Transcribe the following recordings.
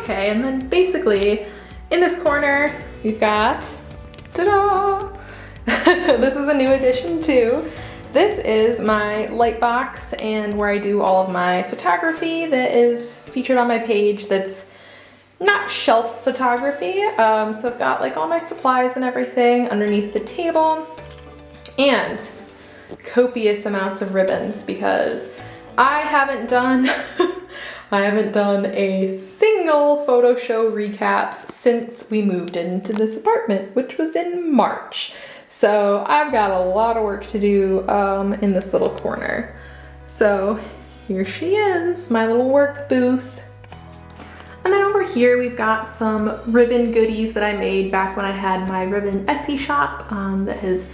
okay. And then basically in this corner, we've got, ta-da! This is a new addition too. This is my light box and where I do all of my photography that is featured on my page that's not shelf photography. So I've got like all my supplies and everything underneath the table and copious amounts of ribbons because I haven't done a single photo show recap since we moved into this apartment, which was in March. So I've got a lot of work to do in this little corner. So here she is, my little work booth. And then over here we've got some ribbon goodies that I made back when I had my ribbon Etsy shop that has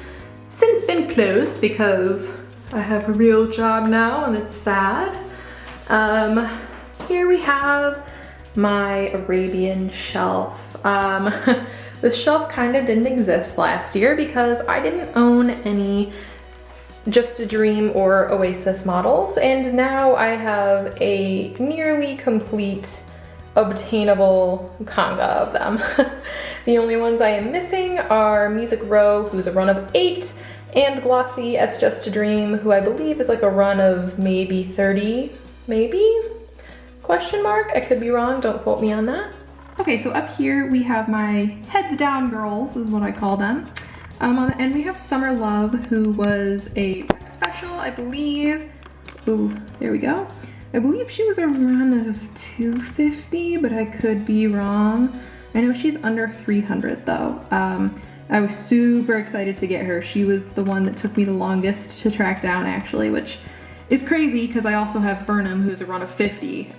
since been closed because I have a real job now and it's sad. Here we have my Arabian shelf. This shelf kind of didn't exist last year because I didn't own any Just a Dream or Oasis models, and now I have a nearly complete obtainable conga of them. The only ones I am missing are Music Row, who's a run of 8, and Glossy as Just a Dream, who I believe is like a run of maybe 30, maybe? Question mark? I could be wrong, don't quote me on that. Okay, so up here we have my heads down girls, is what I call them. On the end we have Summer Love, who was a special, I believe. Ooh, there we go. I believe she was a run of 250, but I could be wrong. I know she's under 300 though. I was super excited to get her. She was the one that took me the longest to track down actually, which is crazy because I also have Burnham, who's a run of 50.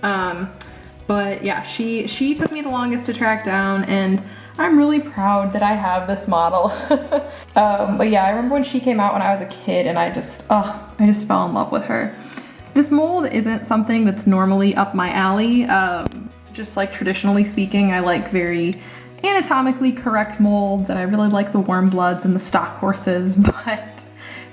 But yeah, she took me the longest to track down, and I'm really proud that I have this model. But yeah, I remember when she came out when I was a kid, and I just fell in love with her. This mold isn't something that's normally up my alley. Just like traditionally speaking, I like very anatomically correct molds, and I really like the warm bloods and the stock horses,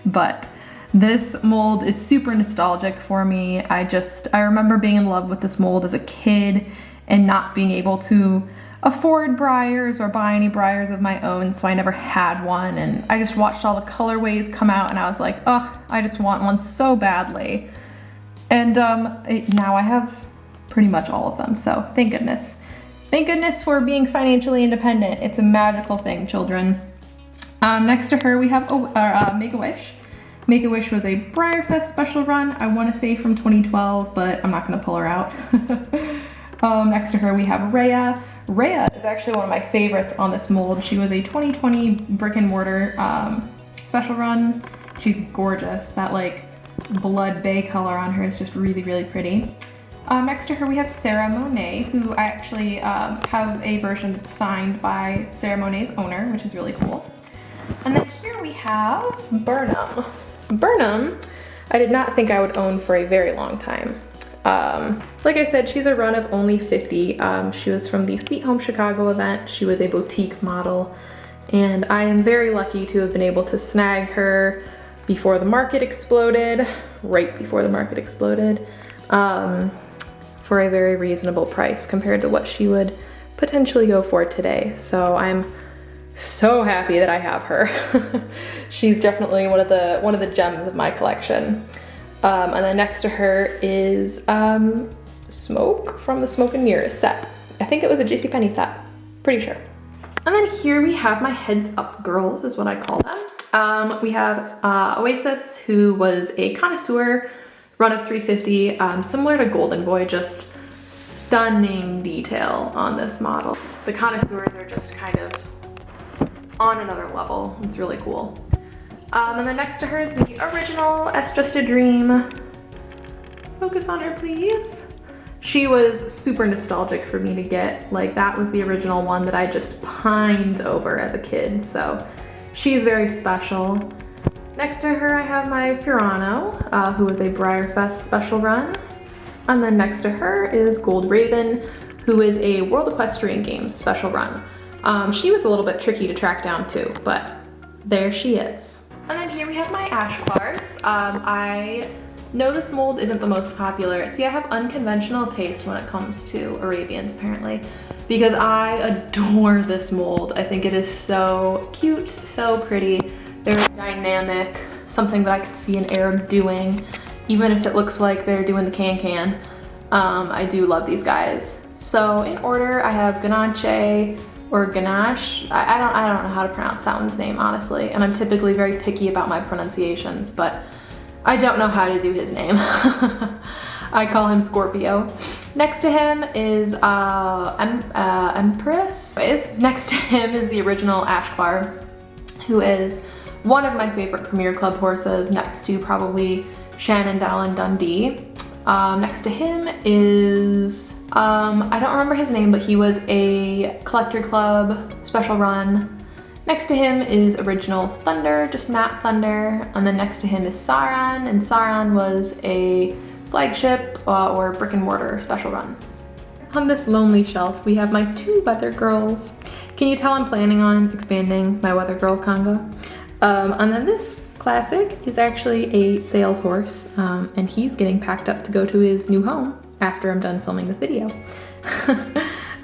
but this mold is super nostalgic for me. I remember being in love with this mold as a kid and not being able to afford Breyers or buy any Breyers of my own, so I never had one, and I just watched all the colorways come out and I was like, ugh, I just want one so badly. And now I have pretty much all of them, so thank goodness. Thank goodness for being financially independent. It's a magical thing, children. Next to her we have Make-A-Wish. Make-A-Wish was a BreyerFest special run, I want to say from 2012, but I'm not going to pull her out. Next to her we have Rhea. Rhea is actually one of my favorites on this mold. She was a 2020 brick and mortar special run. She's gorgeous. That like blood bay color on her is just really, really pretty. Next to her we have Sarah Monet, who I actually have a version that's signed by Sarah Monet's owner, which is really cool. And then here we have Burnham. Burnham, I did not think I would own for a very long time. Like I said, she's a run of only 50. She was from the Sweet Home Chicago event. She was a boutique model, and I am very lucky to have been able to snag her before the market exploded, right before the market exploded, for a very reasonable price compared to what she would potentially go for today. So I'm so happy that I have her. She's definitely one of the gems of my collection. And then next to her is Smoke from the Smoke and Mirrors set. I think it was a JCPenney set, pretty sure. And then here we have my heads up girls, is what I call them. We have Oasis, who was a connoisseur, run of 350, similar to Golden Boy, just stunning detail on this model. The connoisseurs are just kind of on another level. It's really cool. And then next to her is the original As Just a Dream. Focus on her, please. She was super nostalgic for me to get. Like, that was the original one that I just pined over as a kid, so she's very special. Next to her I have my Furano, who was a BreyerFest special run. And then next to her is Gold Raven, who is a World Equestrian Games special run. She was a little bit tricky to track down too, but there she is. And then here we have my Ashclars. I No, this mold isn't the most popular. See, I have unconventional taste when it comes to Arabians, apparently, because I adore this mold. I think it is so cute, so pretty. They're dynamic, something that I could see an Arab doing, even if it looks like they're doing the can-can. I do love these guys. So in order, I have Ganache or Ganache. I don't know how to pronounce that one's name, honestly, and I'm typically very picky about my pronunciations, but I don't know how to do his name. I call him Scorpio. Next to him is Empress. Next to him is the original Ashquar, who is one of my favorite Premier Club horses, next to probably Shannondale and Dundee. Next to him is, I don't remember his name, but he was a Collector Club special run. Next to him is original Thunder, just matte Thunder. And then next to him is Saran, and Saran was a flagship or brick and mortar special run. On this lonely shelf, we have my two Weather Girls. Can you tell I'm planning on expanding my Weather Girl conga? And then this classic is actually a sales horse, and he's getting packed up to go to his new home after I'm done filming this video.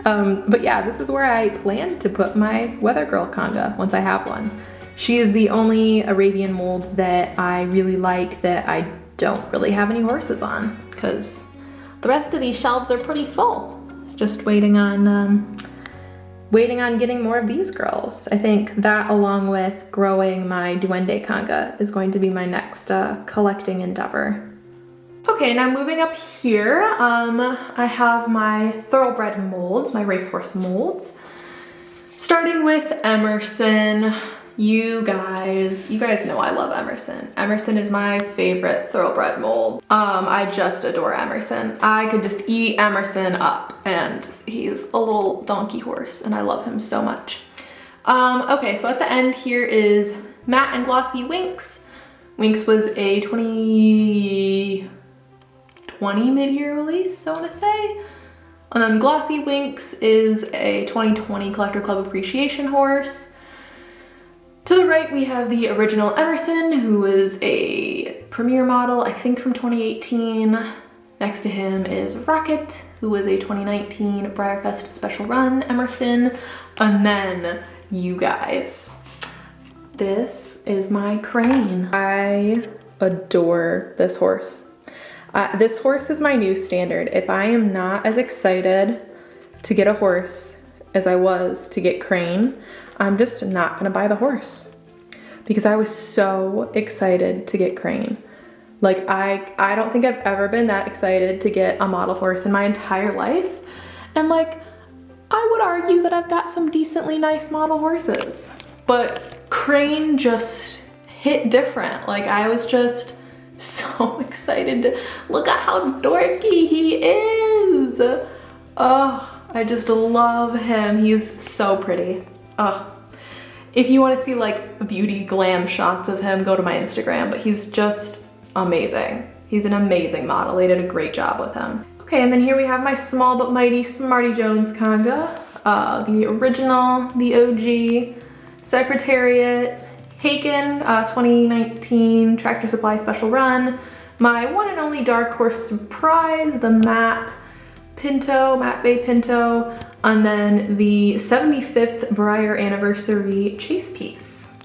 But yeah, this is where I plan to put my Weather Girl conga once I have one. She is the only Arabian mold that I really like that I don't really have any horses on, because the rest of these shelves are pretty full. Just waiting on getting more of these girls. I think that, along with growing my Duende conga, is going to be my next collecting endeavor. Okay, now moving up here, I have my thoroughbred molds, my racehorse molds. Starting with Emerson. You guys know I love Emerson. Emerson is my favorite thoroughbred mold. I just adore Emerson. I could just eat Emerson up, and he's a little donkey horse, and I love him so much. Okay, so at the end here is matte and glossy Winx. Winx was a 2020 mid-year release, I wanna say. And then glossy Winx is a 2020 Collector Club Appreciation horse. To the right, we have the original Emerson, who is a Premier model, I think from 2018. Next to him is Rocket, who was a 2019 BreyerFest special run Emerson. And then you guys, this is my Crane. I adore this horse. This horse is my new standard. If I am not as excited to get a horse as I was to get Crane, I'm just not gonna buy the horse, because I was so excited to get Crane. Like, I don't think I've ever been that excited to get a model horse in my entire life. And like, I would argue that I've got some decently nice model horses, but Crane just hit different. Like, I was just so excited to look at how dorky he is. Oh, I just love him. He's so pretty. Ugh. If you want to see like beauty glam shots of him, go to my Instagram, but he's just amazing. He's an amazing model. They did a great job with him. Okay, and then here we have my small but mighty Smarty Jones conga. The original, the OG, Secretariat, Haken, 2019 Tractor Supply special run. My one and only dark horse surprise, the matte Bay Pinto, and then the 75th Breyer anniversary chase piece,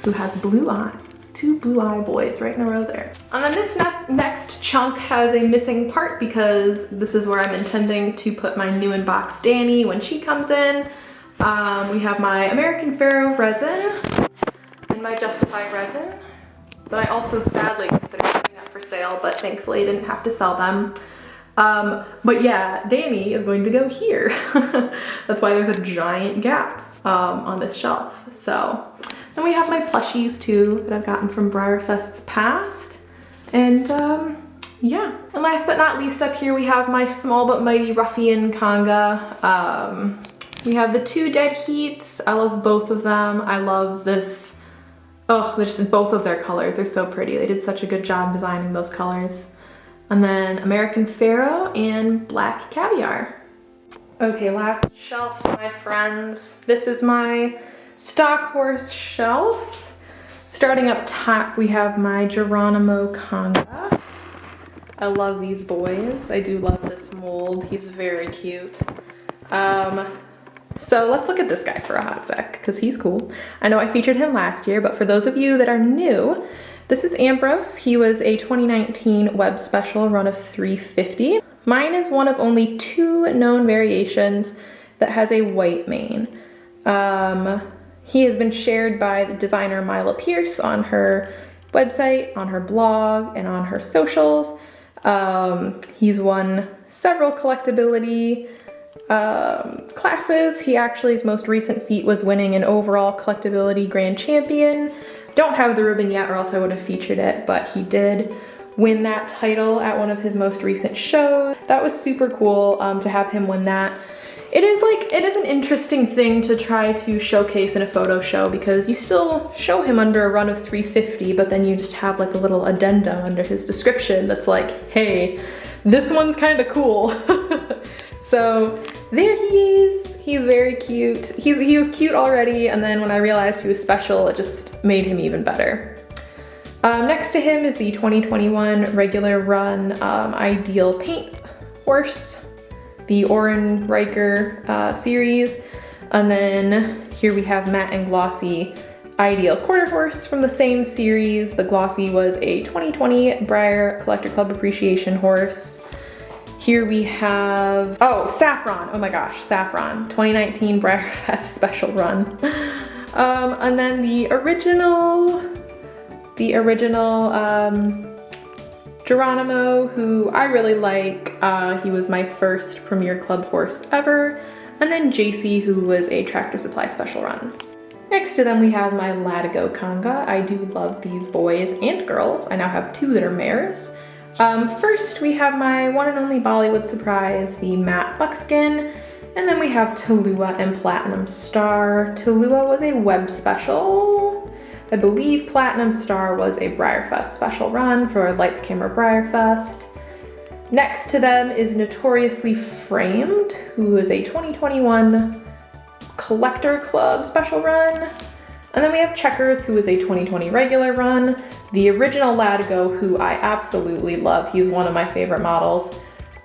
who has blue eyes. Two blue eye boys right in a row there. And then this next chunk has a missing part, because this is where I'm intending to put my new in box Danny when she comes in. We have my American Pharoah resin and my Justified resin that I also sadly considered putting up for sale, but thankfully didn't have to sell them. But yeah, Danny is going to go here. That's why there's a giant gap on this shelf. So then we have my plushies too that I've gotten from BreyerFest's past. And yeah. And last but not least, up here we have my small but mighty Ruffian conga. We have the two dead heats. I love both of them. I love this. Oh, just both of their colors. They're so pretty. They did such a good job designing those colors. And then American Pharoah and Black Caviar. Okay, last shelf, my friends. This is my stock horse shelf. Starting up top, we have my Geronimo conga. I love these boys. I do love this mold. He's very cute. So let's look at this guy for a hot sec, because he's cool. I know I featured him last year, but for those of you that are new, this is Ambrose. He was a 2019 web special run of 350. Mine is one of only 2 known variations that has a white mane. He has been shared by the designer Mila Pierce on her website, on her blog, and on her socials. He's won several collectability classes. He actually, his most recent feat was winning an overall collectability grand champion. Don't have the ribbon yet or else I would have featured it, but he did win that title at one of his most recent shows. That was super cool to have him win that. It is an interesting thing to try to showcase in a photo show because you still show him under a run of 350, but then you just have like a little addendum under his description that's like, hey, this one's kind of cool. So there he is. He's very cute. He was cute already, and then when I realized he was special, it just made him even better. Next to him is the 2021 regular run Ideal Paint Horse, the Oren Riker series. And then here we have Matte and Glossy Ideal Quarter Horse from the same series. The Glossy was a 2020 Breyer Collector Club Appreciation Horse. Here we have, oh, Saffron, oh my gosh, Saffron, 2019 BreyerFest special run. And then the original Geronimo, who I really like. He was my first Premier Club horse ever. And then JC, who was a Tractor Supply special run. Next to them we have my Latigo Conga. I do love these boys and girls. I now have 2 that are mares. First we have my one and only Bollywood surprise, the matte buckskin. And then we have Tallulah and Platinum Star. Tallulah was a web special. I believe Platinum Star was a BreyerFest special run for Lights Camera BreyerFest. Next to them is Notoriously Framed, who is a 2021 Collector Club special run. And then we have Checkers, who is a 2020 regular run. The original Latigo, who I absolutely love. He's one of my favorite models.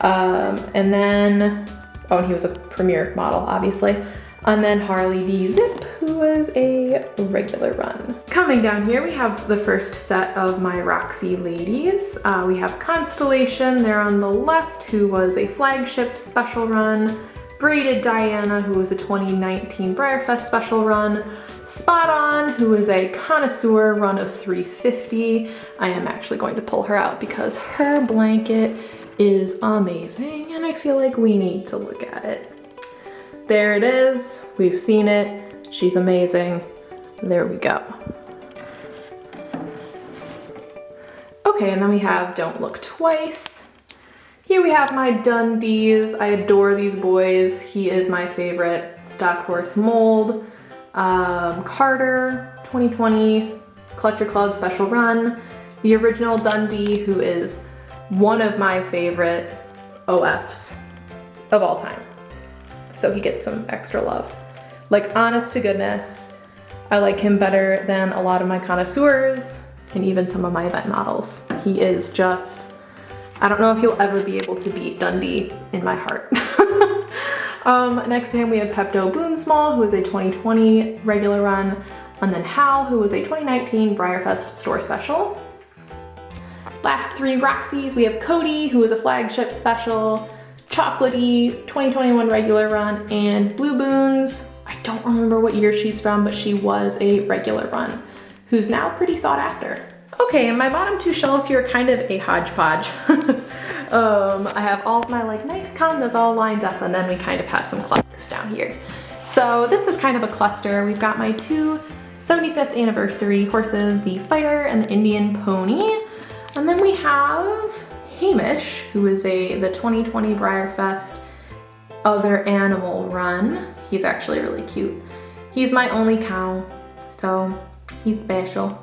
And then, oh, and he was a Premier model, obviously. And then Harley D. Zip, who was a regular run. Coming down here, we have the first set of my Roxy ladies. We have Constellation there on the left, who was a flagship special run. Braided Diana, who was a 2019 BreyerFest special run. Spot On, who is a connoisseur run of 350. I am actually going to pull her out because her blanket is amazing and I feel like we need to look at it. There it is. We've seen it. She's amazing. There we go. Okay, and then we have Don't Look Twice. Here we have my Dundees. I adore these boys. He is my favorite stock horse mold. Carter, 2020 Collector Club special run. The original Dundee, who is one of my favorite OFs of all time. So he gets some extra love. Like, honest to goodness, I like him better than a lot of my connoisseurs and even some of my event models. He is just, I don't know if he'll ever be able to beat Dundee in my heart. Next to him we have Pepto Boonsmall, who is a 2020 regular run, and then Hal, who was a 2019 BreyerFest store special. Last 3 Roxys, we have Cody, who is a flagship special, Chocolatey, 2021 regular run, and Blue Boons. I don't remember what year she's from, but she was a regular run, who's now pretty sought after. Okay, and my bottom 2 shelves here are kind of a hodgepodge. I have all of my like nice congas all lined up, and then we kind of have some clusters down here. So this is kind of a cluster. We've got my 2 75th anniversary horses, the Fighter and the Indian Pony. And then we have Hamish, who is the 2020 BreyerFest Other Animal run. He's actually really cute. He's my only cow, so he's special.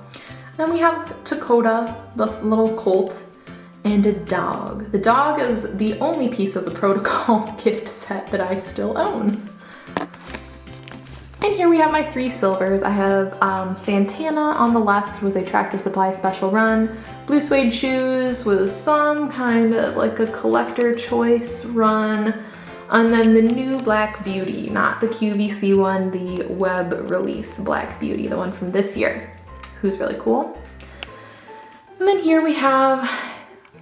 Then we have Dakota, the little colt, and a dog. The dog is the only piece of the Protocol gift set that I still own. And here we have my 3 silvers. I have Santana on the left, was a Tractor Supply special run. Blue Suede Shoes was some kind of like a collector choice run. And then the new Black Beauty, not the QVC one, the web release Black Beauty, the one from this year, who's really cool. And then here we have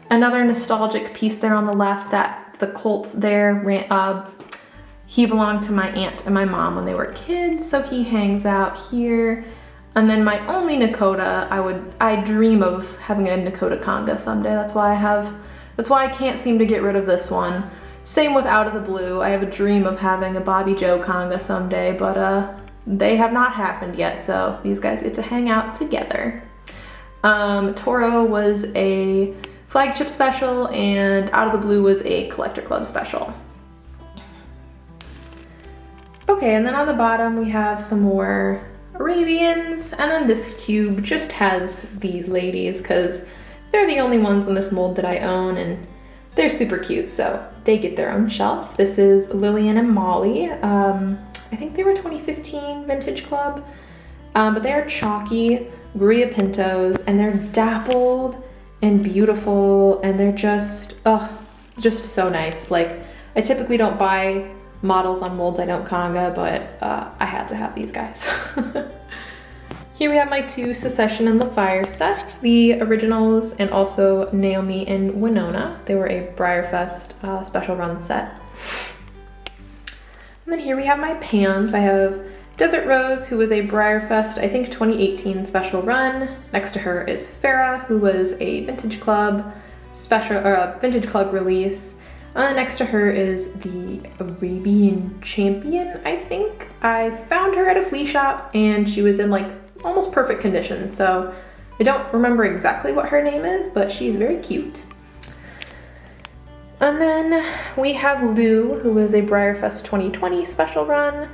another nostalgic piece there on the left, that the Colts there, he belonged to my aunt and my mom when they were kids, so he hangs out here. And then my only Nakota, I dream of having a Nakota Conga someday. That's why I can't seem to get rid of this one. Same with Out of the Blue. I have a dream of having a Bobby Joe Conga someday, but they have not happened yet, so these guys get to hang out together. Toro was a flagship special, and Out of the Blue was a collector club special. Okay, and then on the bottom we have some more Arabians, and then this cube just has these ladies because they're the only ones in this mold that I own, and they're super cute, so they get their own shelf. This is Lillian and Molly. I think they were 2015 Vintage Club, but they're chalky Guria Pintos, and they're dappled and beautiful, and they're just so nice. Like, I typically don't buy models on molds I don't Conga, but I had to have these guys. Here we have my 2 Secession and the Fire sets, the originals, and also Naomi and Winona. They were a BreyerFest special run set. And then here we have my Pams. I have Desert Rose, who was a BreyerFest, I think 2018 special run. Next to her is Farah, who was a Vintage Club special, or a Vintage Club release. Next to her is the Arabian Champion, I think. I found her at a flea shop, and she was in like almost perfect condition, so I don't remember exactly what her name is, but she's very cute. And then we have Lou, who is a BreyerFest 2020 special run.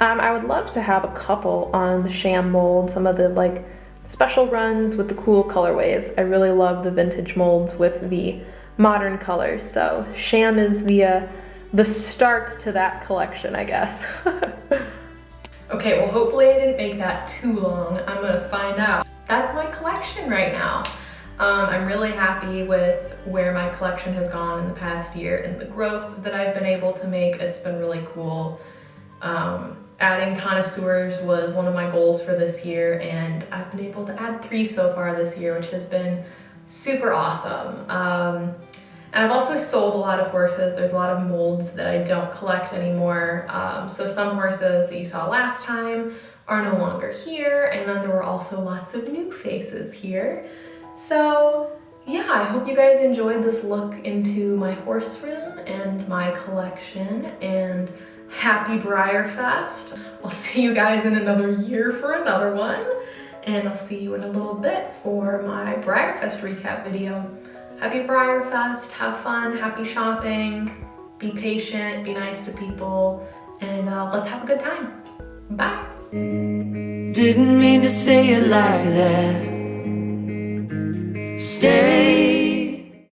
I would love to have a couple on the sham mold, some of the like special runs with the cool colorways. I really love the vintage molds with the modern colors, so sham is the start to that collection, I guess. Okay, well hopefully I didn't make that too long. I'm gonna find out. That's my collection right now. I'm really happy with where my collection has gone in the past year and the growth that I've been able to make. It's been really cool. Adding connoisseurs was one of my goals for this year, and I've been able to add 3 so far this year, which has been super awesome. And I've also sold a lot of horses. There's a lot of molds that I don't collect anymore. So some horses that you saw last time are no longer here, and then there were also lots of new faces here. So yeah, I hope you guys enjoyed this look into my horse room and my collection, and happy BreyerFest. I'll see you guys in another year for another one, and I'll see you in a little bit for my BreyerFest recap video. Happy BreyerFest, have fun, happy shopping, be patient, be nice to people, and let's have a good time. Bye. Didn't mean to say it like that. Stay